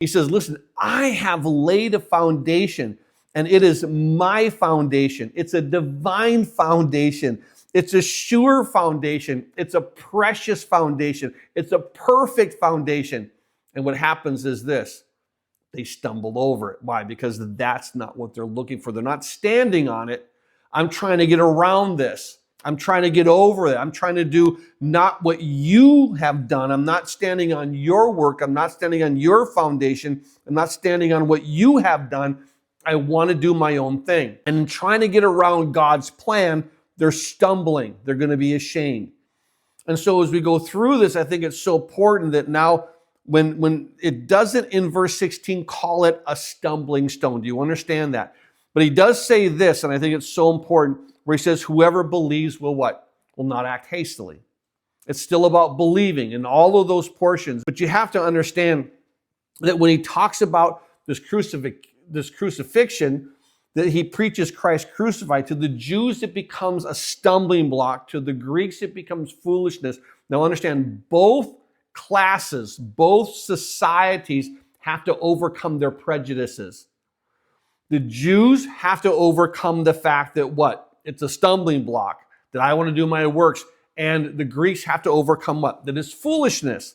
He says, listen, I have laid a foundation, and it is my foundation. It's a divine foundation. It's a sure foundation. It's a precious foundation. It's a perfect foundation. And what happens is this. They stumbled over it. Why? Because that's not what they're looking for. They're not standing on it. I'm trying to get around this. I'm trying to get over it. I'm trying to do not what you have done. I'm not standing on your work. I'm not standing on your foundation. I'm not standing on what you have done. I want to do my own thing. And in trying to get around God's plan, they're stumbling. They're going to be ashamed. And so as we go through this, I think it's so important that now when it doesn't in verse 16 call it a stumbling stone. Do you understand that? But he does say this, and I think it's so important, where he says, whoever believes will what? Will not act hastily. It's still about believing in all of those portions. But you have to understand that when he talks about this crucifixion, that he preaches Christ crucified. To the Jews, it becomes a stumbling block. To the Greeks, it becomes foolishness. Now understand, both classes, both societies have to overcome their prejudices. The Jews have to overcome the fact that what? It's a stumbling block, that I want to do my works. And the Greeks have to overcome what? That it's foolishness.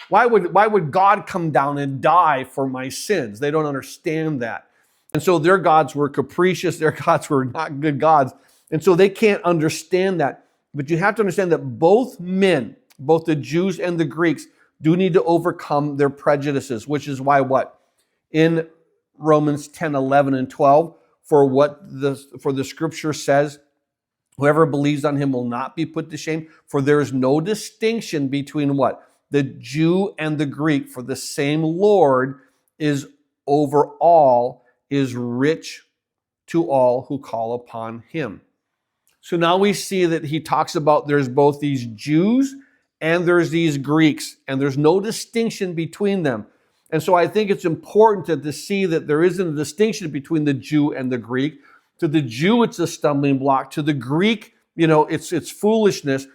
Why would God come down and die for my sins? They don't understand that. And so their gods were capricious. Their gods were not good gods. And so they can't understand that. But you have to understand that both men, both the Jews and the Greeks, do need to overcome their prejudices, which is why what? In Romans 10, 11, and 12, for the scripture says, whoever believes on him will not be put to shame, for there is no distinction between what? The Jew and the Greek, for the same Lord is over all, is rich to all who call upon him. So now we see that he talks about there's both these Jews and there's these Greeks, and there's no distinction between them. And so I think it's important to see that there isn't a distinction between the Jew and the Greek. To the Jew, it's a stumbling block. To the Greek, it's foolishness.